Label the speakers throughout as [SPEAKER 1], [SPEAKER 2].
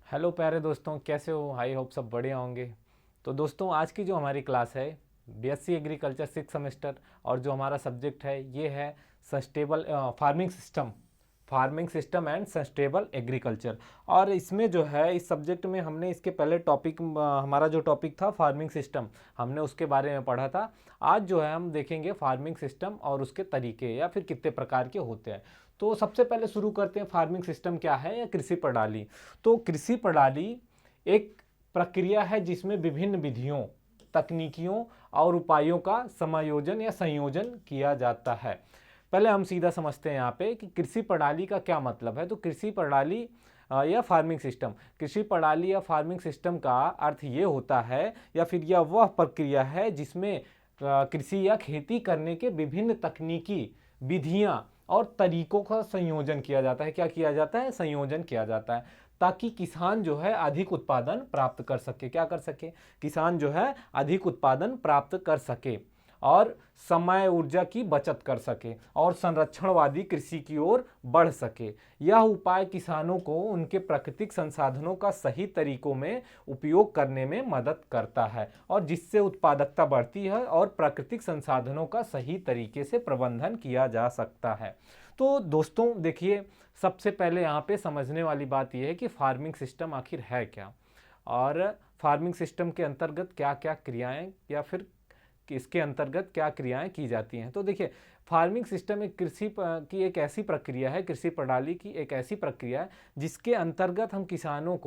[SPEAKER 1] Hello प्यारे दोस्तों, कैसे हो? आई होप सब बढ़िया होंगे। तो दोस्तों, आज की जो हमारी क्लास है बीएससी एग्रीकल्चर 6 सेमेस्टर, और जो हमारा सब्जेक्ट है ये है sustainable farming system and sustainable agriculture. और इसमें जो है इस सब्जेक्ट में हमने इसके पहले टॉपिक, हमारा जो टॉपिक था फार्मिंग सिस्टम, हमने उसके बारे में पढ़ा था। आज जो है हम देखेंगे फार्मिंग सिस्टम और उसके तरीके या फिर कितने प्रकार के होते हैं। तो सबसे पहले शुरू करते हैं, फार्मिंग सिस्टम क्या है या कृषि प्रणाली। तो कृषि प्रणाली एक प्रक्रिया है जिसमें विभिन्न विधियों, तकनीकियों और उपायों का समायोजन या संयोजन किया जाता है। पहले हम सीधा समझते हैं यहाँ पे कि कृषि प्रणाली का क्या मतलब है। तो कृषि प्रणाली या फार्मिंग सिस्टम, कृषि प्रणाली या फार्मिंग सिस्टम का अर्थ ये होता है या फिर यह वह प्रक्रिया है जिसमें कृषि या खेती करने के विभिन्न तकनीकी विधियां और तरीकों का संयोजन किया जाता है। क्या किया जाता है? संयोजन किया जाता है, ताकि किसान जो है अधिक उत्पादन प्राप्त कर सके। क्या कर सके? किसान जो है अधिक उत्पादन प्राप्त कर सके और समय ऊर्जा की बचत कर सके और संरक्षणवादी कृषि की ओर बढ़ सके। यह उपाय किसानों को उनके प्राकृतिक संसाधनों का सही तरीकों में उपयोग करने में मदद करता है, और जिससे उत्पादकता बढ़ती है और प्राकृतिक संसाधनों का सही तरीके से प्रबंधन किया जा सकता है। तो दोस्तों देखिए, सबसे पहले यहाँ पे समझने वाली बात यह है कि फार्मिंग सिस्टम आखिर है क्या, और फार्मिंग सिस्टम के अंतर्गत क्या क्या क्रियाएं या फिर कि इसके अंतर्गत क्या क्रियाएं की जाती हैं। तो देखिए, फार्मिंग सिस्टम एक कृषि की एक ऐसी प्रक्रिया है, कृषि प्रणाली की एक ऐसी प्रक्रिया है जिसके अंतर्गत हम किसानों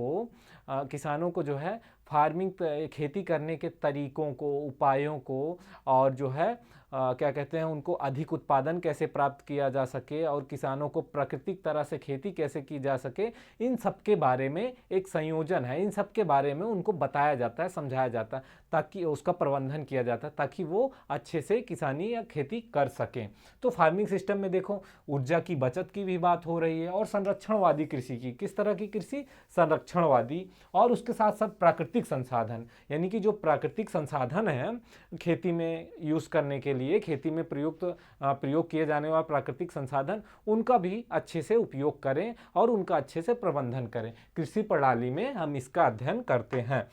[SPEAKER 1] को जो है फार्मिंग, खेती करने के तरीकों को, उपायों को, और जो है क्या कहते हैं, उनको अधिक उत्पादन कैसे प्राप्त किया जा सके और किसानों को प्राकृतिक तरह से खेती कैसे की जा सके, इन सब के बारे में एक संयोजन है। इन सब के बारे में उनको बताया जाता है, समझाया जाता है, ताकि उसका प्रबंधन किया जाता है ताकि वो अच्छे से किसानी या खेती कर सकें। तो फार्मिंग सिस्टम में देखो, ऊर्जा की बचत की भी बात हो रही है और संरक्षणवादी कृषि की। किस तरह की कृषि? संरक्षणवादी। और उसके साथ साथ प्राकृतिक संसाधन, यानी कि जो प्राकृतिक संसाधन है खेती में यूज़ करने के लिए, खेती में प्रयोग किए जाने वाले प्राकृतिक संसाधन, उनका भी अच्छे से उपयोग करें और उनका अच्छे से प्रबंधन करें। कृषि प्रणाली में हम इसका अध्ययन करते हैं।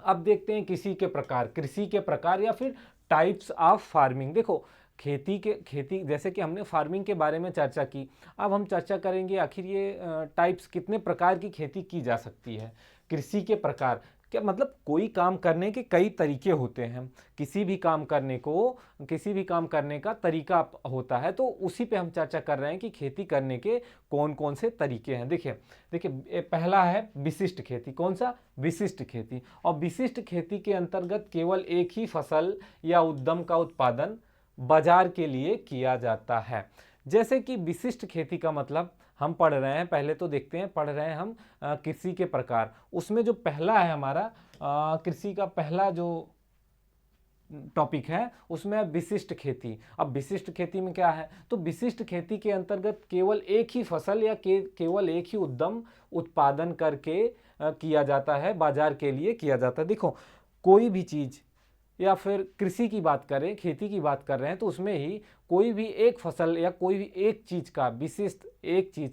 [SPEAKER 1] अब देखते हैं कृषि के प्रकार या फिर टाइप्स ऑफ फार्मिंग। देखो, खेती जैसे कि हमने फार्मिंग के बारे में चर्चा की, अब हम चर्चा करेंगे आखिर ये टाइप्स, कितने प्रकार की खेती की जा सकती है। कृषि के प्रकार क्या मतलब? कोई काम करने के कई तरीके होते हैं। किसी भी काम करने का तरीका होता है, तो उसी पे हम चर्चा कर रहे हैं कि खेती करने के कौन कौन से तरीके हैं। देखिए देखिए, पहला है विशिष्ट खेती। कौन सा? विशिष्ट खेती। और विशिष्ट खेती के अंतर्गत केवल एक ही फसल या उद्यम का उत्पादन बाजार के लिए किया जाता है। जैसे कि विशिष्ट खेती का मतलब हम पढ़ रहे हैं, पहले तो देखते हैं, पढ़ रहे हैं हम कृषि के प्रकार। उसमें जो पहला है हमारा कृषि का पहला जो टॉपिक है उसमें विशिष्ट खेती। अब विशिष्ट खेती में क्या है? तो विशिष्ट खेती के अंतर्गत केवल एक ही फसल या केवल एक ही उद्यम उत्पादन करके किया जाता है, बाजार के लिए किया जाता है। देखो, कोई भी चीज़ या फिर कृषि की बात करें, खेती की बात कर रहे हैं, तो उसमें ही कोई भी एक फसल या कोई भी एक चीज़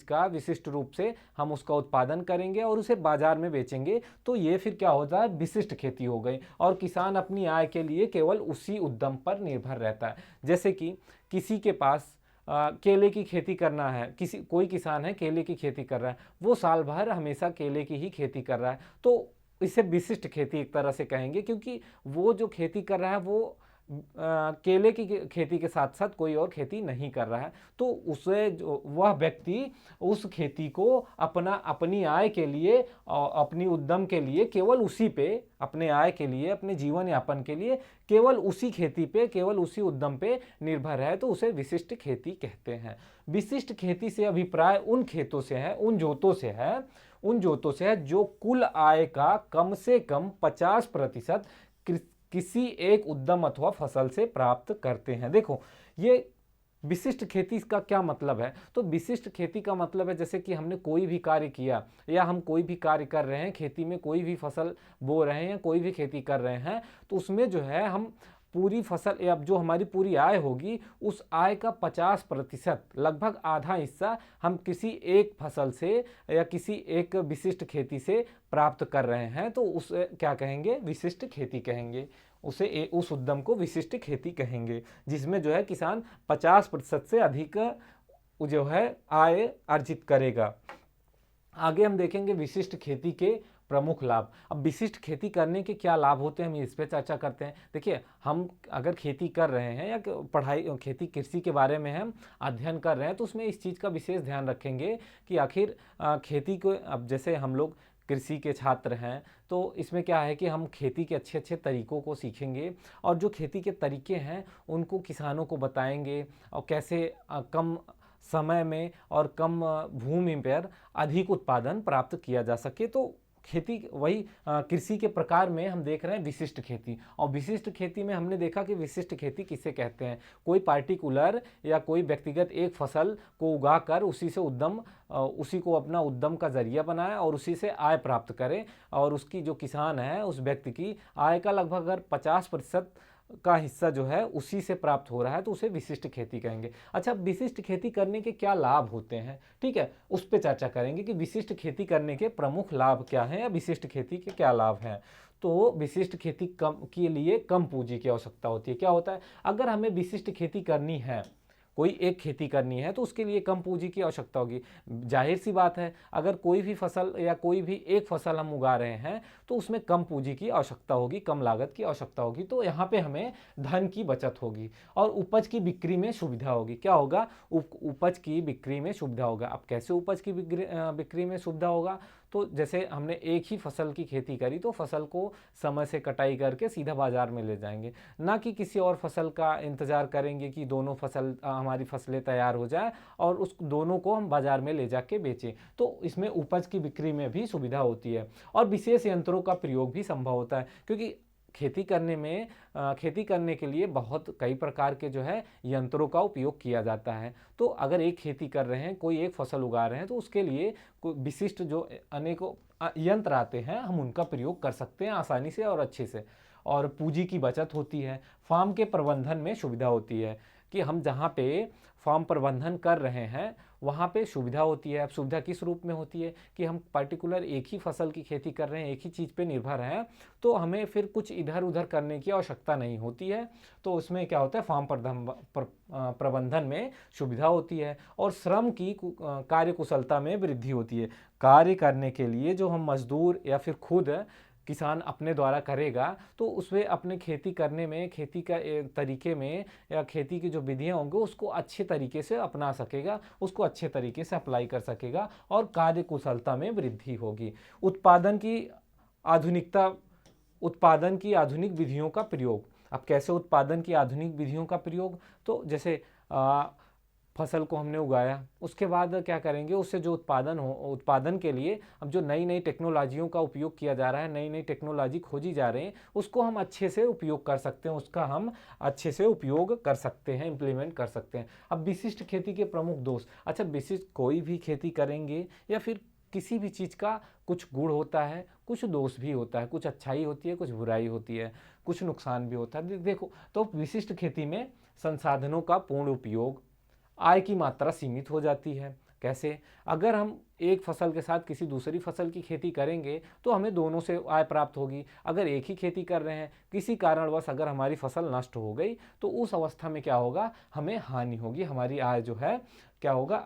[SPEAKER 1] का विशिष्ट रूप से हम उसका उत्पादन करेंगे और उसे बाजार में बेचेंगे, तो ये फिर क्या होता है? विशिष्ट खेती हो गई। और किसान अपनी आय के लिए केवल उसी उद्यम पर निर्भर रहता है। जैसे कि किसी के पास केले की खेती करना है, कोई किसान है केले की खेती कर रहा है, वो साल भर हमेशा केले की ही खेती कर रहा है, तो इसे विशिष्ट खेती एक तरह से कहेंगे, क्योंकि वो जो खेती कर रहा है वो केले की खेती के साथ साथ कोई और खेती नहीं कर रहा है। तो उसे जो वह व्यक्ति उस खेती को अपनी आय के लिए और अपनी उद्यम के लिए केवल उसी पे, अपने आय के लिए, अपने जीवन यापन के लिए केवल उसी खेती पे, केवल उसी उद्यम पे निर्भर है, तो उसे विशिष्ट खेती कहते हैं। विशिष्ट खेती से अभिप्राय उन खेतों से है, उन जोतों से है जो कुल आय का कम से कम 50% किसी एक उद्यम अथवा फसल से प्राप्त करते हैं। देखो, ये विशिष्ट खेती का क्या मतलब है? तो विशिष्ट खेती का मतलब है, जैसे कि हमने कोई भी कार्य किया या हम कोई भी कार्य कर रहे हैं, खेती में कोई भी फसल बो रहे हैं या कोई भी खेती कर रहे हैं, तो उसमें जो है हम पूरी फसल या जो हमारी पूरी आय होगी उस आय का 50% लगभग आधा हिस्सा हम किसी एक फसल से या किसी एक विशिष्ट खेती से प्राप्त कर रहे हैं, तो उसे क्या कहेंगे? विशिष्ट खेती कहेंगे। उस उद्यम को विशिष्ट खेती कहेंगे, जिसमें जो है किसान 50% से अधिक जो है आय अर्जित करेगा। आगे हम देखेंगे विशिष्ट खेती के प्रमुख लाभ। अब विशिष्ट खेती करने के क्या लाभ होते हैं, हम इस पे चर्चा करते हैं। देखिए, हम अगर खेती कर रहे हैं या पढ़ाई खेती कृषि के बारे में हम अध्ययन कर रहे हैं, तो उसमें इस चीज़ का विशेष ध्यान रखेंगे कि आखिर खेती को, अब जैसे हम लोग कृषि के छात्र हैं तो इसमें क्या है कि हम खेती के अच्छे अच्छे तरीकों को सीखेंगे और जो खेती के तरीके हैं उनको किसानों को बताएंगे और कैसे कम समय में और कम भूमि पर अधिक उत्पादन प्राप्त किया जा सके। तो खेती वही कृषि के प्रकार में हम देख रहे हैं विशिष्ट खेती। और विशिष्ट खेती में हमने देखा कि विशिष्ट खेती किसे कहते हैं? कोई पार्टिकुलर या कोई व्यक्तिगत एक फसल को उगाकर उसी को अपना उद्यम का जरिया बनाए और उसी से आय प्राप्त करे, और उसकी जो किसान है उस व्यक्ति की आय का लगभग अगर 50% का हिस्सा जो है उसी से प्राप्त हो रहा है, तो उसे विशिष्ट खेती कहेंगे। अच्छा, विशिष्ट खेती करने के क्या लाभ होते हैं, ठीक है, उस पर चर्चा करेंगे कि विशिष्ट खेती करने के प्रमुख लाभ क्या हैं या विशिष्ट खेती के क्या लाभ हैं। तो विशिष्ट खेती के लिए कम पूंजी की आवश्यकता होती है। क्या होता है, अगर हमें विशिष्ट खेती करनी है, कोई एक खेती करनी है, तो उसके लिए कम पूंजी की आवश्यकता होगी। जाहिर सी बात है, अगर कोई भी फसल या कोई भी एक फसल हम उगा रहे हैं तो उसमें कम पूंजी की आवश्यकता होगी, कम लागत की आवश्यकता होगी। तो यहाँ पे हमें धन की बचत होगी और उपज की बिक्री में सुविधा होगी। क्या होगा? उपज की बिक्री में सुविधा होगा। अब कैसे उपज की बिक्री में सुविधा होगा? तो जैसे हमने एक ही फसल की खेती करी तो फसल को समय से कटाई करके सीधा बाजार में ले जाएंगे, ना कि किसी और फसल का इंतजार करेंगे कि दोनों हमारी फसलें तैयार हो जाए और उस दोनों को हम बाजार में ले जाके बेचें। तो इसमें उपज की बिक्री में भी सुविधा होती है और विशेष यंत्रों का प्रयोग भी संभव होता है, क्योंकि खेती करने के लिए बहुत कई प्रकार के जो है यंत्रों का उपयोग किया जाता है। तो अगर एक खेती कर रहे हैं, कोई एक फसल उगा रहे हैं, तो उसके लिए कोई विशिष्ट जो अनेकों यंत्र आते हैं हम उनका प्रयोग कर सकते हैं आसानी से और अच्छे से। और पूंजी की बचत होती है। फार्म के प्रबंधन में सुविधा होती है कि हम जहाँ पे फार्म प्रबंधन कर रहे हैं वहाँ पे सुविधा होती है। अब सुविधा किस रूप में होती है कि हम पर्टिकुलर एक ही फसल की खेती कर रहे हैं, एक ही चीज़ पे निर्भर हैं, तो हमें फिर कुछ इधर उधर करने की आवश्यकता नहीं होती है। तो उसमें क्या होता है, फार्म प्रबंधन में सुविधा होती है और श्रम की कार्यकुशलता में वृद्धि होती है। कार्य करने के लिए जो हम मजदूर या फिर खुद किसान अपने द्वारा करेगा, तो उसमें अपने खेती करने में, खेती का तरीके में या खेती की जो विधियाँ होंगी उसको अच्छे तरीके से अपना सकेगा, उसको अच्छे तरीके से अप्लाई कर सकेगा और कार्य कुशलता में वृद्धि होगी। उत्पादन की आधुनिक विधियों का प्रयोग। अब कैसे उत्पादन की आधुनिक विधियों का प्रयोग? तो जैसे फसल को हमने उगाया, उसके बाद क्या करेंगे, उससे जो उत्पादन के लिए अब जो नई नई टेक्नोलॉजियों का उपयोग किया जा रहा है, नई नई टेक्नोलॉजी खोजी जा रही हैं, उसको हम अच्छे से उपयोग कर सकते हैं, उसका हम अच्छे से उपयोग कर सकते हैं, इम्प्लीमेंट कर सकते हैं। अब विशिष्ट खेती के प्रमुख दोष। अच्छा, विशिष्ट कोई भी खेती करेंगे या फिर किसी भी चीज़ का कुछ गुण होता है, कुछ दोष भी होता है, कुछ अच्छाई होती है, कुछ बुराई होती है, कुछ नुकसान भी होता है। देखो, तो विशिष्ट खेती में संसाधनों का पूर्ण उपयोग, आय की मात्रा सीमित हो जाती है। कैसे? अगर हम एक फसल के साथ किसी दूसरी फसल की खेती करेंगे तो हमें दोनों से आय प्राप्त होगी। अगर एक ही खेती कर रहे हैं, किसी कारणवश अगर हमारी फसल नष्ट हो गई तो उस अवस्था में क्या होगा, हमें हानि होगी, हमारी आय जो है क्या होगा,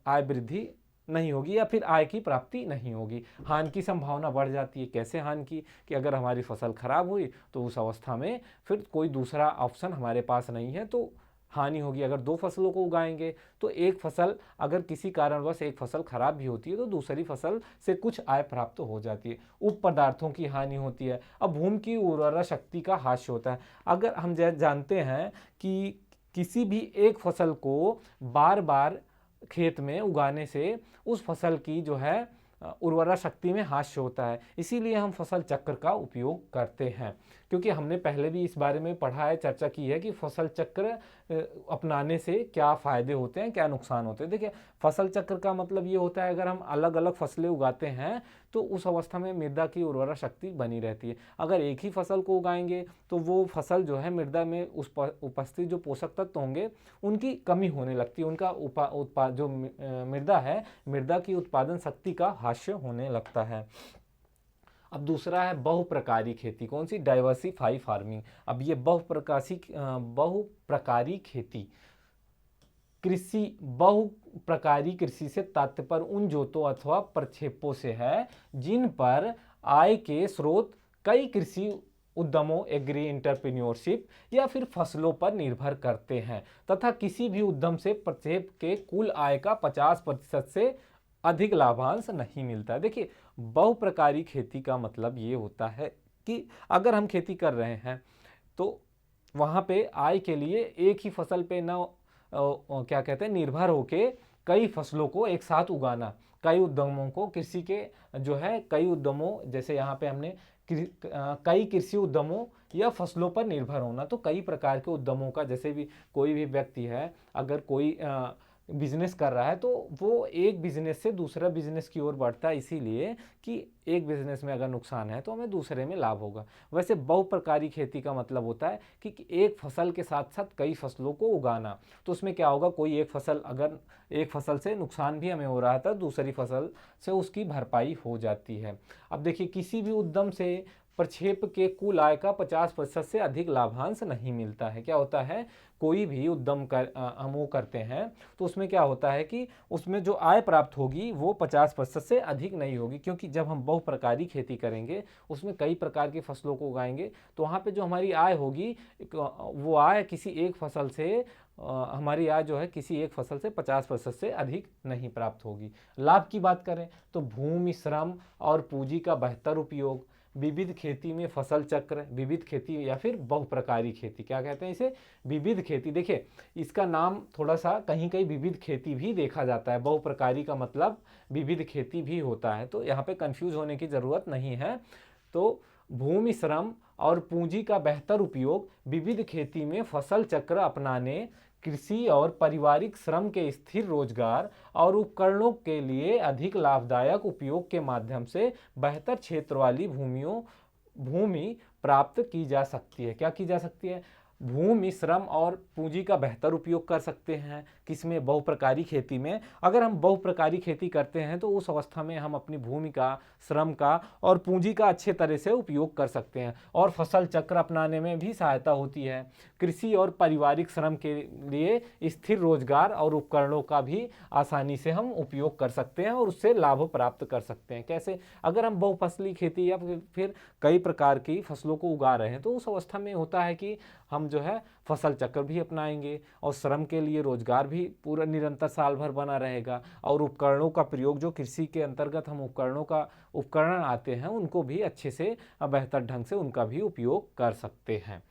[SPEAKER 1] आय वृद्धि नहीं होगी या फिर आय की प्राप्ति नहीं होगी, हानि की संभावना बढ़ जाती है। कैसे हानि की? कि अगर हमारी फसल खराब हुई तो उस अवस्था में फिर कोई दूसरा ऑप्शन हमारे पास नहीं है, तो हानि होगी। अगर दो फसलों को उगाएंगे तो एक फसल, अगर किसी कारणवश एक फसल खराब भी होती है तो दूसरी फसल से कुछ आय प्राप्त हो जाती है। उप पदार्थों की हानि होती है। अब भूमि की उर्वरा शक्ति का ह्रास होता है। अगर हम जानते हैं कि किसी भी एक फसल को बार बार खेत में उगाने से उस फसल की जो है उर्वरा शक्ति में ह्रास होता है, इसीलिए हम फसल चक्र का उपयोग करते हैं। क्योंकि हमने पहले भी इस बारे में पढ़ा है, चर्चा की है कि फसल चक्र अपनाने से क्या फ़ायदे होते हैं, क्या नुकसान होते हैं। देखिए, फसल चक्र का मतलब ये होता है, अगर हम अलग अलग फसलें उगाते हैं तो उस अवस्था में मृदा की उर्वरा शक्ति बनी रहती है। अगर एक ही फसल को उगाएंगे तो वो फसल जो है मृदा में उपस्थित जो पोषक तत्व होंगे उनकी कमी होने लगती है, उनका जो मृदा है, मृदा की उत्पादन शक्ति का ह्रास होने लगता है। अब दूसरा है बहुप्रकारी खेती। कौन सी? Diversify farming. अब ये बहुप्रकारी खेती, बहुप्रकारी कृषि से तात्पर्य उन जोतों अथवा प्रक्षेपों से है जिन पर आय के स्रोत कई कृषि उद्यमों, एग्री एंटरप्रेन्योरशिप या फिर फसलों पर निर्भर करते हैं तथा किसी भी उद्यम से प्रक्षेप के कुल आय का 50% से अधिक लाभांश नहीं मिलता है। देखिए, बहुप्रकारी खेती का मतलब ये होता है कि अगर हम खेती कर रहे हैं तो वहाँ पे आय के लिए एक ही फसल पे ना क्या कहते हैं, निर्भर होके कई फसलों को एक साथ उगाना, कई उद्यमों को, कृषि के जो है कई उद्यमों, जैसे यहाँ पे हमने कई कृषि उद्यमों या फसलों पर निर्भर होना। तो कई प्रकार के उद्यमों का, जैसे भी कोई भी व्यक्ति है अगर कोई बिजनेस कर रहा है तो वो एक बिजनेस से दूसरा बिजनेस की ओर बढ़ता है, इसीलिए कि एक बिजनेस में अगर नुकसान है तो हमें दूसरे में लाभ होगा। वैसे बहुप्रकारी खेती का मतलब होता है कि एक फसल के साथ साथ कई फसलों को उगाना। तो उसमें क्या होगा, कोई एक फसल, अगर एक फसल से नुकसान भी हमें हो रहा था, दूसरी फसल से उसकी भरपाई हो जाती है। अब देखिए, किसी भी उद्यम से प्रक्षेप के कुल आय का 50% से अधिक लाभांश नहीं मिलता है। क्या होता है, कोई भी उद्यम हम वो करते हैं तो उसमें क्या होता है कि उसमें जो आय प्राप्त होगी वो 50% से अधिक नहीं होगी, क्योंकि जब हम बहुप्रकारी खेती करेंगे, उसमें कई प्रकार की फसलों को उगाएंगे, तो वहाँ पे जो हमारी आय होगी वो आय किसी एक फसल से हमारी आय जो है किसी एक फसल से 50% से अधिक नहीं प्राप्त होगी। लाभ की बात करें तो भूमि, श्रम और पूंजी का बेहतर उपयोग, विविध खेती में फसल चक्र, विविध खेती या फिर बहुप्रकारी खेती, क्या कहते हैं इसे, विविध खेती। देखिए, इसका नाम थोड़ा सा कहीं कहीं विविध खेती भी देखा जाता है, बहुप्रकारी का मतलब विविध खेती भी होता है, तो यहाँ पे कंफ्यूज होने की ज़रूरत नहीं है। तो भूमि, श्रम और पूंजी का बेहतर उपयोग, विविध खेती में फसल चक्र अपनाने, कृषि और पारिवारिक श्रम के स्थिर रोजगार और उपकरणों के लिए अधिक लाभदायक उपयोग के माध्यम से बेहतर क्षेत्र वाली भूमि प्राप्त की जा सकती है। क्या की जा सकती है? भूमि, श्रम और पूंजी का बेहतर उपयोग कर सकते हैं। किसमें? बहुप्रकारी खेती में। अगर हम बहुप्रकारी खेती करते हैं तो उस अवस्था में हम अपनी भूमि का, श्रम का और पूंजी का अच्छे तरह से उपयोग कर सकते हैं और फसल चक्र अपनाने में भी सहायता होती है। कृषि और पारिवारिक श्रम के लिए स्थिर रोजगार और उपकरणों का भी आसानी से हम उपयोग कर सकते हैं और उससे लाभ प्राप्त कर सकते हैं। कैसे? अगर हम बहुफसली खेती या फिर कई प्रकार की फसलों को उगा रहे हैं तो उस अवस्था में होता है कि हम जो है फसल चक्र भी अपनाएंगे और श्रम के लिए रोजगार भी पूरा निरंतर साल भर बना रहेगा और उपकरणों का प्रयोग, जो कृषि के अंतर्गत हम उपकरण आते हैं उनको भी अच्छे से, बेहतर ढंग से उनका भी उपयोग कर सकते हैं।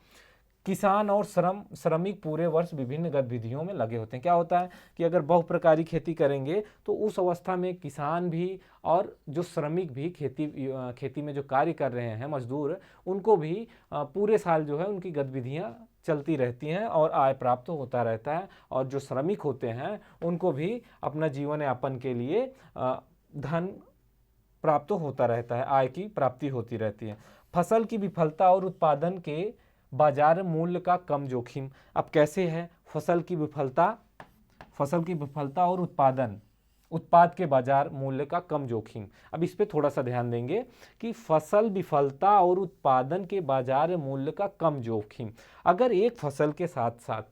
[SPEAKER 1] किसान और श्रमिक पूरे वर्ष विभिन्न गतिविधियों में लगे होते हैं। क्या होता है कि अगर बहुप्रकारी खेती करेंगे तो उस अवस्था में किसान भी और जो श्रमिक भी खेती में जो कार्य कर रहे हैं, मजदूर, उनको भी पूरे साल जो है उनकी गतिविधियां चलती रहती हैं और आय प्राप्त होता रहता है। और जो श्रमिक होते हैं उनको भी अपना जीवन यापन के लिए धन प्राप्त होता रहता है, आय की प्राप्ति होती रहती है। फसल की विफलता और उत्पादन के बाजार मूल्य का कम जोखिम। अब कैसे है? फसल की विफलता और उत्पाद के बाजार मूल्य का कम जोखिम। अब इस पे थोड़ा सा ध्यान देंगे कि फसल विफलता और उत्पादन के बाजार मूल्य का कम जोखिम। अगर एक फसल के साथ साथ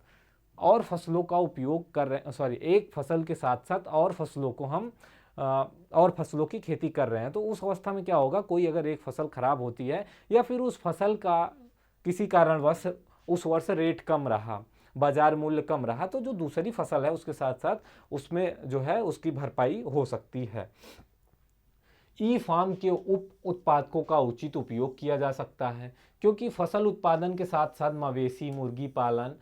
[SPEAKER 1] और फसलों का उपयोग कर रहे हैं, एक फसल के साथ साथ और फसलों को हम और फसलों की खेती कर रहे हैं, तो उस अवस्था में क्या होगा, कोई अगर एक फसल खराब होती है या फिर उस फसल का किसी कारणवश उस वर्ष रेट कम रहा, बाजार मूल्य कम रहा, तो जो दूसरी फसल है उसके साथ साथ उसमें जो है उसकी भरपाई हो सकती है। ई फार्म के उप उत्पादकों का उचित उपयोग किया जा सकता है, क्योंकि फसल उत्पादन के साथ साथ मवेशी, मुर्गी पालन,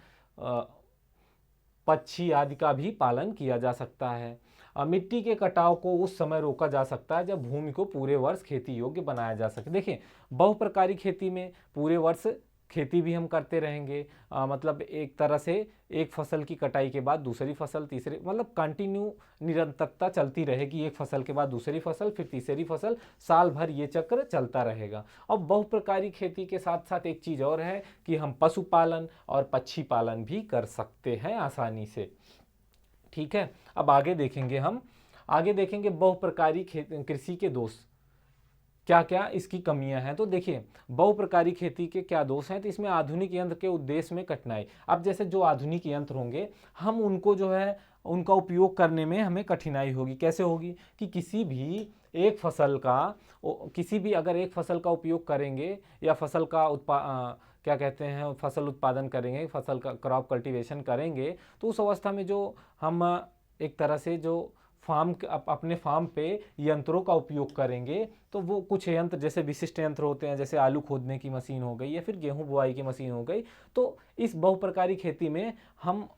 [SPEAKER 1] पक्षी आदि का भी पालन किया जा सकता है। मिट्टी के कटाव को उस समय रोका जा सकता है जब भूमि को पूरे वर्ष खेती योग्य बनाया जा सके। देखिए, बहुप्रकारी खेती में पूरे वर्ष खेती भी हम करते रहेंगे, मतलब एक तरह से एक फसल की कटाई के बाद दूसरी फसल, तीसरी, मतलब कंटिन्यू निरंतरता चलती रहेगी, एक फसल के बाद दूसरी फसल, फिर तीसरी फसल, साल भर ये चक्र चलता रहेगा। अब बहुप्रकारी खेती के साथ साथ एक चीज़ और है कि हम पशुपालन और पक्षी पालन भी कर सकते हैं आसानी से। ठीक है, अब आगे देखेंगे हम, आगे देखेंगे बहुप्रकारी कृषि के दोष, क्या क्या इसकी कमियां हैं। तो देखिए, बहुप्रकारी खेती के क्या दोष हैं, तो इसमें आधुनिक यंत्र के उद्देश्य में कठिनाई। अब जैसे जो आधुनिक यंत्र होंगे, हम उनको जो है उनका उपयोग करने में हमें कठिनाई होगी। कैसे होगी कि किसी भी एक फसल का, किसी भी अगर एक फसल का उपयोग करेंगे या फसल का क्या कहते हैं, फसल उत्पादन करेंगे, फसल का क्रॉप कल्टीवेशन करेंगे, तो उस अवस्था में जो हम एक तरह से जो अपने फार्म पे यंत्रों का उपयोग करेंगे, तो वो कुछ यंत्र जैसे विशिष्ट यंत्र होते हैं, जैसे आलू खोदने की मशीन हो गई या फिर गेहूं बुआई की मशीन हो गई। तो इस बहुप्रकारी खेती में हम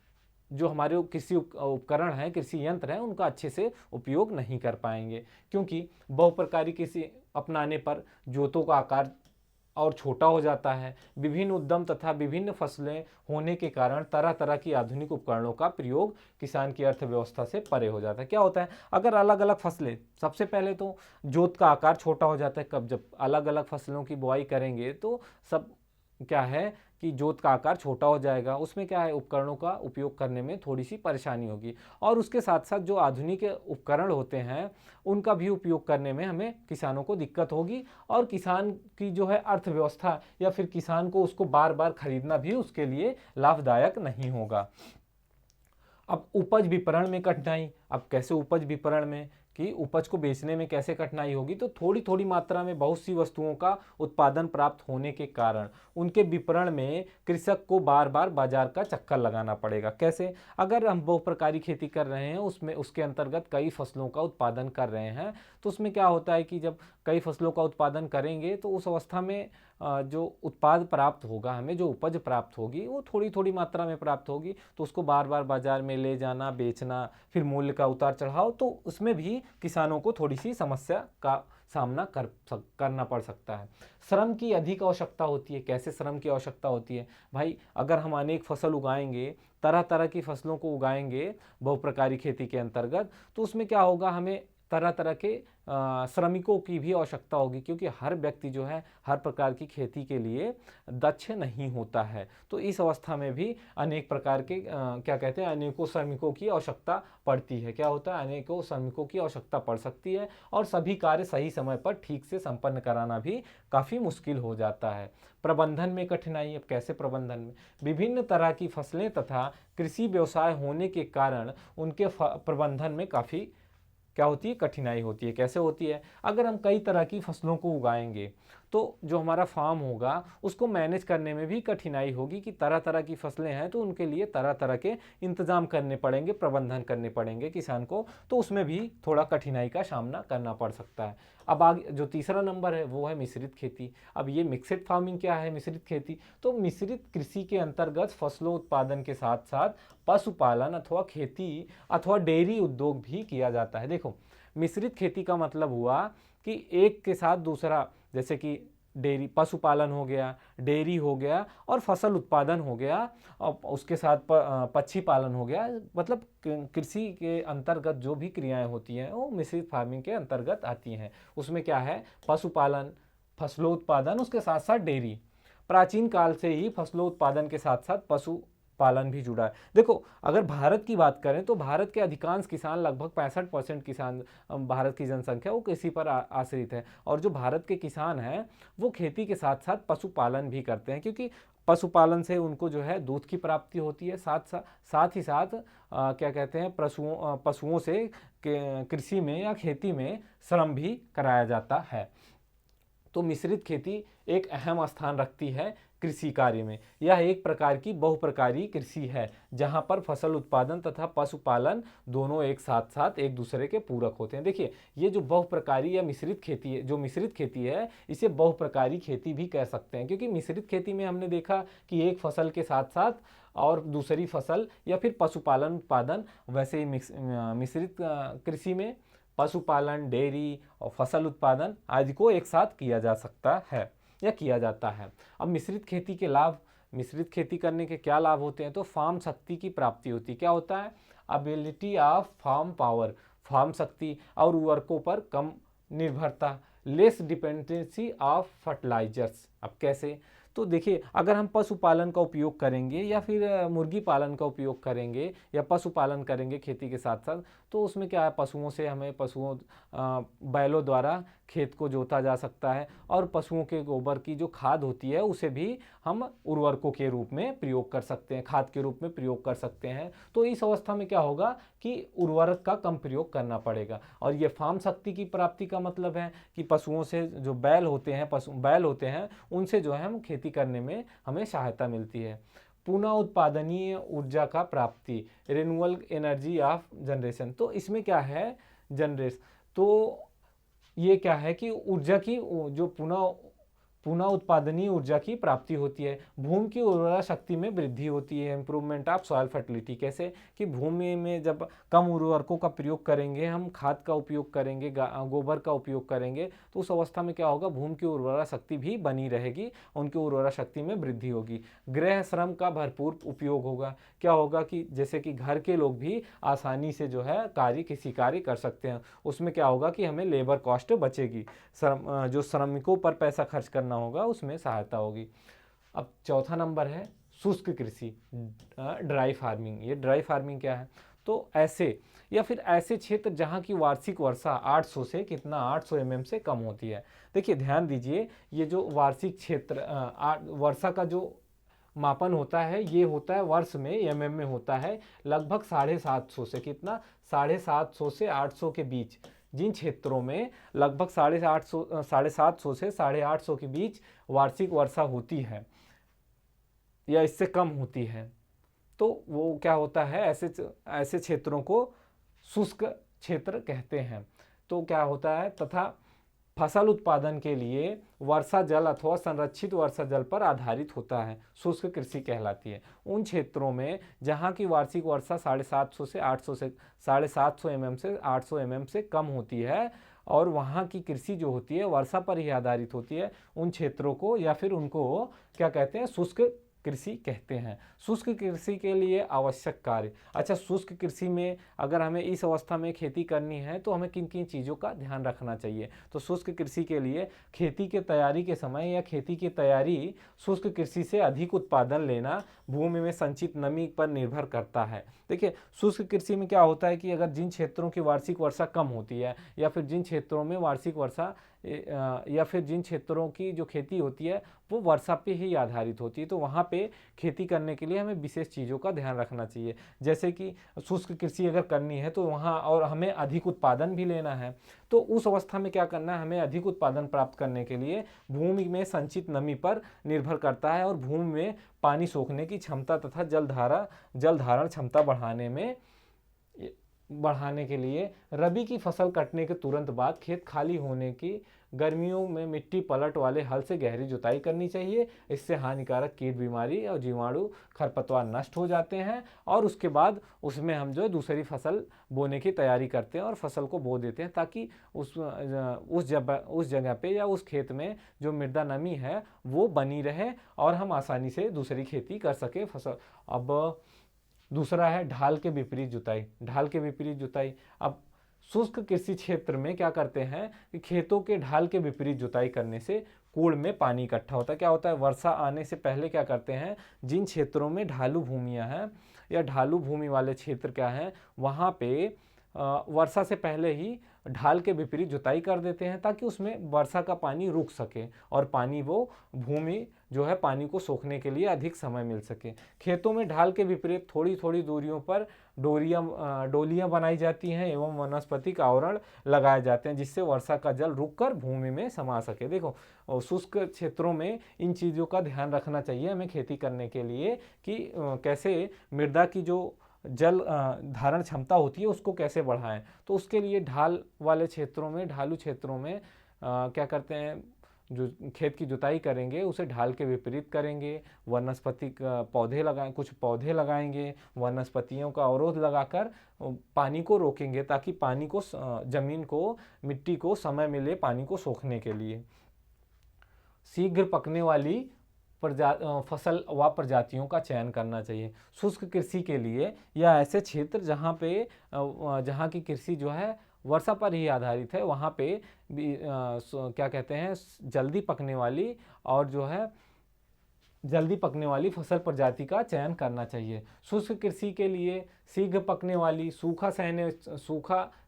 [SPEAKER 1] जो हमारे कृषि उपकरण हैं, कृषि यंत्र हैं, उनका अच्छे से उपयोग नहीं कर पाएंगे, क्योंकि बहुप्रकारी कृषि अपनाने पर जोतों का आकार और छोटा हो जाता है। विभिन्न उद्यम तथा विभिन्न फसलें होने के कारण तरह तरह की आधुनिक उपकरणों का प्रयोग किसान की अर्थव्यवस्था से परे हो जाता है। क्या होता है, अगर अलग अलग फसलें, सबसे पहले तो जोत का आकार छोटा हो जाता है। कब जब अलग अलग फसलों की बुआई करेंगे तो सब क्या है कि जोत का आकार छोटा हो जाएगा, उसमें क्या है, उपकरणों का उपयोग करने में थोड़ी सी परेशानी होगी। और उसके साथ साथ जो आधुनिक उपकरण होते हैं उनका भी उपयोग करने में हमें किसानों को दिक्कत होगी, और किसान की जो है अर्थव्यवस्था या फिर किसान को उसको बार बार खरीदना भी उसके लिए लाभदायक नहीं होगा। अब उपज विपणन में कठिनाई। अब कैसे उपज विपणन में, कि उपज को बेचने में कैसे कठिनाई होगी, तो थोड़ी थोड़ी मात्रा में बहुत सी वस्तुओं का उत्पादन प्राप्त होने के कारण उनके विपणन में कृषक को बार बार बाजार का चक्कर लगाना पड़ेगा। कैसे, अगर हम बहुप्रकारी खेती कर रहे हैं, उसमें उसके अंतर्गत कई फसलों का उत्पादन कर रहे हैं, तो उसमें क्या होता है कि जब कई फसलों का उत्पादन करेंगे तो उस अवस्था में जो उत्पाद प्राप्त होगा, हमें जो उपज प्राप्त होगी वो थोड़ी थोड़ी मात्रा में प्राप्त होगी, तो उसको बार बार बाजार में ले जाना, बेचना, फिर मूल्य का उतार चढ़ाव, तो उसमें भी किसानों को थोड़ी सी समस्या का सामना करना पड़ सकता है। श्रम की अधिक आवश्यकता होती है। कैसे श्रम की आवश्यकता होती है भाई, अगर हम अनेक फसल उगाएंगे, तरह तरह की फसलों को उगाएंगे बहुप्रकारी खेती के अंतर्गत, तो उसमें क्या होगा, हमें तरह तरह के श्रमिकों की भी आवश्यकता होगी, क्योंकि हर व्यक्ति जो है हर प्रकार की खेती के लिए दक्ष नहीं होता है। तो इस अवस्था में भी अनेक प्रकार के क्या कहते हैं, अनेकों श्रमिकों की आवश्यकता पड़ती है। क्या होता है, अनेकों श्रमिकों की आवश्यकता पड़ सकती है, और सभी कार्य सही समय पर ठीक से संपन्न कराना भी काफ़ी मुश्किल हो जाता है। प्रबंधन में कठिनाई। अब कैसे प्रबंधन में, विभिन्न तरह की फसलें तथा कृषि व्यवसाय होने के कारण उनके प्रबंधन में काफ़ी क्या होती है, कठिनाई होती है। कैसे होती है, अगर हम कई तरह की फसलों को उगाएंगे तो जो हमारा फार्म होगा उसको मैनेज करने में भी कठिनाई होगी, कि तरह तरह की फसलें हैं तो उनके लिए तरह तरह के इंतजाम करने पड़ेंगे, प्रबंधन करने पड़ेंगे किसान को, तो उसमें भी थोड़ा कठिनाई का सामना करना पड़ सकता है। अब आगे जो तीसरा नंबर है वो है मिश्रित खेती। अब ये मिक्सड फार्मिंग क्या है, मिश्रित खेती, तो मिश्रित कृषि के अंतर्गत फसलों उत्पादन के साथ साथ पशुपालन अथवा खेती अथवा डेयरी उद्योग भी किया जाता है। देखो, मिश्रित खेती का मतलब हुआ कि एक के साथ दूसरा, जैसे कि डेयरी, पशुपालन हो गया, डेयरी हो गया, और फसल उत्पादन हो गया, और उसके साथ पक्षी पालन हो गया, मतलब कृषि के अंतर्गत जो भी क्रियाएं होती हैं वो मिश्रित फार्मिंग के अंतर्गत आती हैं। उसमें क्या है, पशुपालन, फसलों उत्पादन, उसके साथ साथ डेयरी। प्राचीन काल से ही फसलों उत्पादन के साथ साथ पशु पालन भी जुड़ा है। देखो, अगर भारत की बात करें तो भारत के अधिकांश किसान, लगभग 65% किसान, भारत की जनसंख्या वो कृषि पर आश्रित है, और जो भारत के किसान हैं वो खेती के साथ साथ पशुपालन भी करते हैं, क्योंकि पशुपालन से उनको जो है दूध की प्राप्ति होती है, साथ ही साथ क्या कहते हैं, पशुओं से कृषि में या खेती में श्रम भी कराया जाता है। तो मिश्रित खेती एक अहम स्थान रखती है कृषि कार्य में। यह एक प्रकार की बहुप्रकारी कृषि है, जहां पर फसल उत्पादन तथा पशुपालन दोनों एक साथ साथ एक दूसरे के पूरक होते हैं। देखिए, ये जो बहुप्रकारी या मिश्रित खेती है, जो मिश्रित खेती है, इसे बहुप्रकारी खेती भी कह सकते हैं, क्योंकि मिश्रित खेती में हमने देखा कि एक फसल के साथ साथ और दूसरी फसल या फिर पशुपालन उत्पादन, वैसे ही मिश्रित कृषि में पशुपालन, डेयरी और फसल उत्पादन आदि को एक साथ किया जा सकता है। या किया जाता है। अब मिश्रित खेती के लाभ, मिश्रित खेती करने के क्या लाभ होते हैं, तो फार्म शक्ति की प्राप्ति होती है। क्या होता है, ability of farm power, farm शक्ति और उर्वरकों पर कम निर्भरता, लेस डिपेंडेंसी ऑफ फर्टिलाइजर्स। अब कैसे, तो देखिए अगर हम पशुपालन का उपयोग करेंगे या फिर मुर्गी पालन का उपयोग करेंगे या पशुपालन करेंगे खेती के साथ साथ, तो उसमें क्या है, पशुओं से हमें बैलों द्वारा खेत को जोता जा सकता है और पशुओं के गोबर की जो खाद होती है उसे भी हम उर्वरकों के रूप में प्रयोग कर सकते हैं, खाद के रूप में प्रयोग कर सकते हैं। तो इस अवस्था में क्या होगा कि उर्वरक का कम प्रयोग करना पड़ेगा। और ये फार्म शक्ति की प्राप्ति का मतलब है कि पशुओं से जो बैल होते हैं उनसे जो है हम खेती करने में हमें सहायता मिलती है। पुनः उत्पादनीय ऊर्जा का प्राप्ति, रिन्यूएबल एनर्जी ऑफ जनरेशन। तो इसमें क्या है, तो ये क्या है कि ऊर्जा की जो पुनः उत्पादनीय ऊर्जा की प्राप्ति होती है। भूमि की उर्वरा शक्ति में वृद्धि होती है, इंप्रूवमेंट ऑफ सॉइल फर्टिलिटी। कैसे कि भूमि में जब कम उर्वरकों का प्रयोग करेंगे, हम खाद का उपयोग करेंगे, गोबर का उपयोग करेंगे, तो उस अवस्था में क्या होगा, भूमि की उर्वरा शक्ति भी बनी रहेगी, उनकी उर्वरा शक्ति में वृद्धि होगी। गृह श्रम का भरपूर उपयोग होगा। क्या होगा कि जैसे कि घर के लोग भी आसानी से जो है किसी कार्य कर सकते हैं, उसमें क्या होगा कि हमें लेबर कॉस्ट बचेगी, जो श्रमिकों पर पैसा खर्च करना होगा उसमें सहायता होगी। अब चौथा नंबर है शुष्क कृषि, ड्राई फार्मिंग। ये ड्राई फार्मिंग क्या है, तो ऐसे क्षेत्र जहां की वार्षिक वर्षा 800 से 800 mm से कम होती है। देखिए ध्यान दीजिए, ये जो वार्षिक क्षेत्र वर्षा का जो मापन होता है, ये होता है वर्ष में, mm में होता है, लगभग 750 से 750 से 800 के बीच। जिन क्षेत्रों में लगभग 750 से 850 के बीच वार्षिक वर्षा होती है या इससे कम होती है, तो वो क्या होता है, ऐसे क्षेत्रों को शुष्क क्षेत्र कहते हैं। तो क्या होता है, तथा फसल उत्पादन के लिए वर्षा जल अथवा संरक्षित वर्षा जल पर आधारित होता है, शुष्क कृषि कहलाती है। उन क्षेत्रों में जहां की वार्षिक वर्षा 750 से 750 mm से 800 mm से कम होती है और वहां की कृषि जो होती है वर्षा पर ही आधारित होती है, उन क्षेत्रों को या फिर उनको क्या कहते हैं, शुष्क कृषि कहते हैं। शुष्क कृषि के लिए आवश्यक कार्य। अच्छा, शुष्क कृषि में अगर हमें इस अवस्था में खेती करनी है तो हमें किन किन चीज़ों का ध्यान रखना चाहिए, तो शुष्क कृषि के लिए खेती के तैयारी के समय या खेती की तैयारी शुष्क कृषि से अधिक उत्पादन लेना भूमि में संचित नमी पर निर्भर करता है। देखिए शुष्क कृषि में क्या होता है कि अगर जिन क्षेत्रों की वार्षिक वर्षा कम होती है या फिर जिन क्षेत्रों में वार्षिक वर्षा या फिर जिन क्षेत्रों की जो खेती होती है वो वर्षा पे ही आधारित होती है, तो वहाँ पे खेती करने के लिए हमें विशेष चीज़ों का ध्यान रखना चाहिए। जैसे कि शुष्क कृषि अगर करनी है तो वहाँ और हमें अधिक उत्पादन भी लेना है, तो उस अवस्था में क्या करना है, हमें अधिक उत्पादन प्राप्त करने के लिए भूमि में संचित नमी पर निर्भर करता है और भूमि में पानी सोखने की क्षमता तथा जल धारण क्षमता बढ़ाने के लिए रबी की फसल कटने के तुरंत बाद खेत खाली होने की गर्मियों में मिट्टी पलट वाले हल से गहरी जुताई करनी चाहिए। इससे हानिकारक कीट, बीमारी और जीवाणु, खरपतवार नष्ट हो जाते हैं और उसके बाद उसमें हम जो दूसरी फसल बोने की तैयारी करते हैं और फसल को बो देते हैं, ताकि उस जगह पे या उस खेत में जो मृदा नमी है वो बनी रहे और हम आसानी से दूसरी खेती कर सके फसल। अब दूसरा है ढाल के विपरीत जुताई। ढाल के विपरीत जुताई, अब शुष्क कृषि क्षेत्र में क्या करते हैं कि खेतों के ढाल के विपरीत जुताई करने से कूड़ में पानी इकट्ठा होता है। क्या होता है, वर्षा आने से पहले क्या करते हैं, जिन क्षेत्रों में ढालू भूमियां हैं या ढालू भूमि वाले क्षेत्र क्या हैं, वहाँ पे वर्षा से पहले ही ढाल के विपरीत जुताई कर देते हैं ताकि उसमें वर्षा का पानी रुक सके और पानी वो भूमि जो है पानी को सोखने के लिए अधिक समय मिल सके। खेतों में ढाल के विपरीत थोड़ी थोड़ी दूरियों पर डोलियां बनाई जाती हैं एवं वनस्पतिक आवरण लगाए जाते हैं जिससे वर्षा का जल रुककर भूमि में समा सके। देखो शुष्क क्षेत्रों में इन चीज़ों का ध्यान रखना चाहिए हमें खेती करने के लिए कि कैसे मृदा की जो जल धारण क्षमता होती है उसको कैसे बढ़ाएं। तो उसके लिए ढाल वाले क्षेत्रों में, ढालू क्षेत्रों में क्या करते हैं, जो खेत की जुताई करेंगे उसे ढाल के विपरीत करेंगे, वनस्पतिक कुछ पौधे लगाएंगे, वनस्पतियों का अवरोध लगाकर पानी को रोकेंगे ताकि पानी को जमीन को, मिट्टी को समय मिले पानी को सोखने के लिए। शीघ्र पकने वाली फसल व प्रजातियों का चयन करना चाहिए। शुष्क कृषि के लिए या ऐसे क्षेत्र जहाँ की कृषि जो है वर्षा पर ही आधारित है, वहाँ पे भी क्या कहते हैं, जल्दी पकने वाली फसल प्रजाति का चयन करना चाहिए। शुष्क कृषि के लिए शीघ्र पकने वाली, सूखा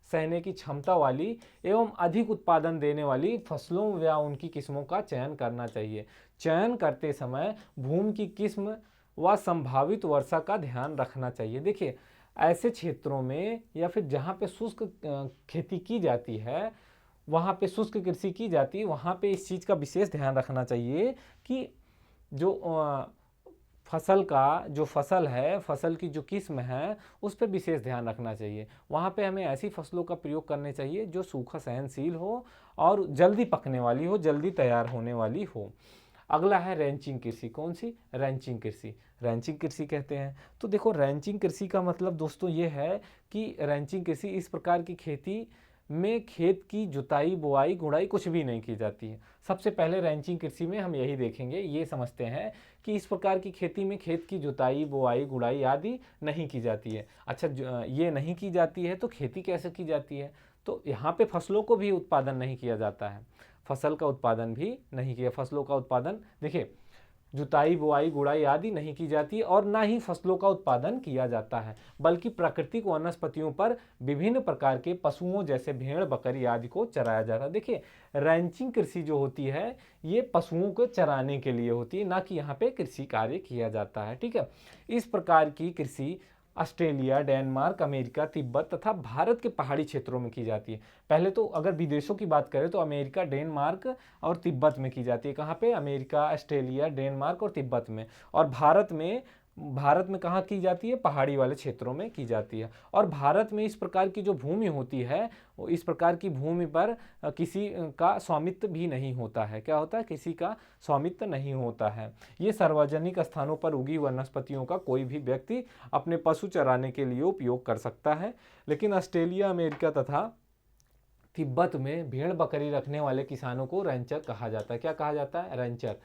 [SPEAKER 1] सहने की क्षमता वाली एवं अधिक उत्पादन देने वाली फसलों या उनकी किस्मों का चयन करना चाहिए। चयन करते समय भूमि की किस्म व संभावित वर्षा का ध्यान रखना चाहिए। देखिए, ऐसे क्षेत्रों में या फिर जहाँ पे शुष्क खेती की जाती है, वहाँ पे शुष्क कृषि की जाती है, वहाँ पे इस चीज़ का विशेष ध्यान रखना चाहिए कि जो फसल है, फसल की जो किस्म है, उस पर विशेष ध्यान रखना चाहिए। वहाँ पे हमें ऐसी फसलों का प्रयोग करने चाहिए जो सूखा सहनशील हो और जल्दी पकने वाली हो, जल्दी तैयार होने वाली हो। अगला है रैंचिंग कृषि। कौन सी? रैंचिंग कृषि। रैंचिंग कृषि कहते हैं। तो देखो, रैंचिंग कृषि का मतलब दोस्तों ये है कि रैंचिंग कृषि इस प्रकार की खेती में खेत की जुताई, बुआई, गुड़ाई कुछ भी नहीं की जाती है। सबसे पहले रैंचिंग कृषि में हम यही देखेंगे, ये समझते हैं कि इस प्रकार की खेती में खेत की जुताई, बुआई, गुड़ाई आदि नहीं की जाती है। अच्छा, ये नहीं की जाती है तो खेती कैसे की जाती है? तो यहाँ पे फसलों को भी उत्पादन नहीं किया जाता है, फसल का उत्पादन भी नहीं किया। फसलों का उत्पादन, देखिए, जुताई, बुआई, गुड़ाई आदि नहीं की जाती और ना ही फसलों का उत्पादन किया जाता है, बल्कि प्राकृतिक वनस्पतियों पर विभिन्न प्रकार के पशुओं जैसे भेड़, बकरी आदि को चराया जाता है। देखिए, रैंचिंग कृषि जो होती है ये पशुओं को चराने के लिए होती है, ना कि यहाँ पे कृषि कार्य किया जाता है। ठीक है, इस प्रकार की कृषि ऑस्ट्रेलिया, डेनमार्क, अमेरिका, तिब्बत तथा भारत के पहाड़ी क्षेत्रों में की जाती है। पहले तो अगर विदेशों की बात करें तो अमेरिका, डेनमार्क और तिब्बत में की जाती है। कहाँ पे? अमेरिका, ऑस्ट्रेलिया, डेनमार्क और तिब्बत में। और भारत में कहाँ की जाती है? पहाड़ी वाले क्षेत्रों में की जाती है। और भारत में इस प्रकार की जो भूमि होती है, वो इस प्रकार की भूमि पर किसी का स्वामित्व भी नहीं होता है। क्या होता है? किसी का स्वामित्व नहीं होता है। ये सार्वजनिक स्थानों पर उगी वनस्पतियों का कोई भी व्यक्ति अपने पशु चराने के लिए उपयोग कर सकता है। लेकिन ऑस्ट्रेलिया, अमेरिका तथा तिब्बत में भेड़ बकरी रखने वाले किसानों को रैंचर कहा जाता है। क्या कहा जाता है? रैंचर।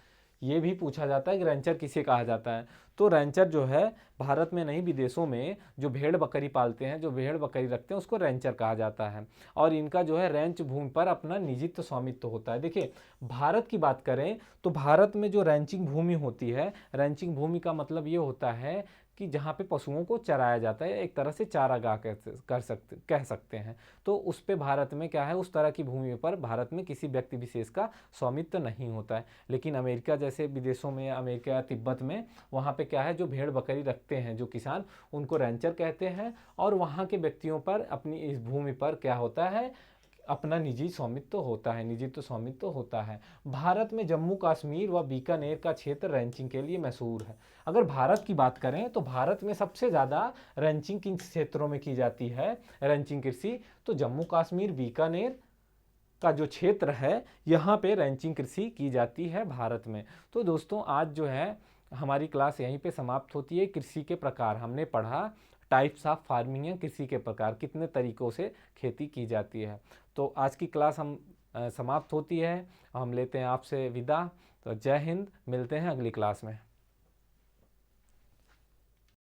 [SPEAKER 1] ये भी पूछा जाता है कि रैंचर किसे कहा जाता है। तो रैंचर जो है, भारत में नहीं विदेशों में जो भेड़ बकरी पालते हैं, जो भेड़ बकरी रखते हैं, उसको रैंचर कहा जाता है। और इनका जो है रैंच भूमि पर अपना निजित्व स्वामित्व होता है। देखिए, भारत की बात करें तो भारत में जो रैंचिंग भूमि होती है, रैंचिंग भूमि का मतलब ये होता है कि जहाँ पे पशुओं को चराया जाता है, एक तरह से चारागाह कह सकते हैं। तो उस पे भारत में क्या है, उस तरह की भूमि पर भारत में किसी व्यक्ति विशेष का स्वामित्व नहीं होता है। लेकिन अमेरिका जैसे विदेशों में, अमेरिका या तिब्बत में, वहाँ पे क्या है, जो भेड़ बकरी रखते हैं जो किसान, उनको रैंचर कहते हैं। और वहाँ के व्यक्तियों पर अपनी इस भूमि पर क्या होता है, अपना निजी स्वामित्व होता है, निजित्व स्वामित्व होता है। भारत में जम्मू कश्मीर व बीकानेर का क्षेत्र रैंचिंग के लिए मशहूर है। अगर भारत की बात करें तो भारत में सबसे ज़्यादा रैंचिंग किन क्षेत्रों में की जाती है, रैंचिंग कृषि? तो जम्मू कश्मीर, बीकानेर का जो क्षेत्र है, यहाँ पे रैंचिंग कृषि की जाती है भारत में। तो दोस्तों, आज जो है हमारी क्लास यहीं पे समाप्त होती है। कृषि के प्रकार हमने पढ़ा, टाइप्स ऑफ फार्मिंग है, कृषि के प्रकार, कितने तरीक़ों से खेती की जाती है। तो आज की क्लास हम समाप्त होती है। हम लेते हैं आपसे विदा। तो जय हिंद, मिलते हैं अगली क्लास में।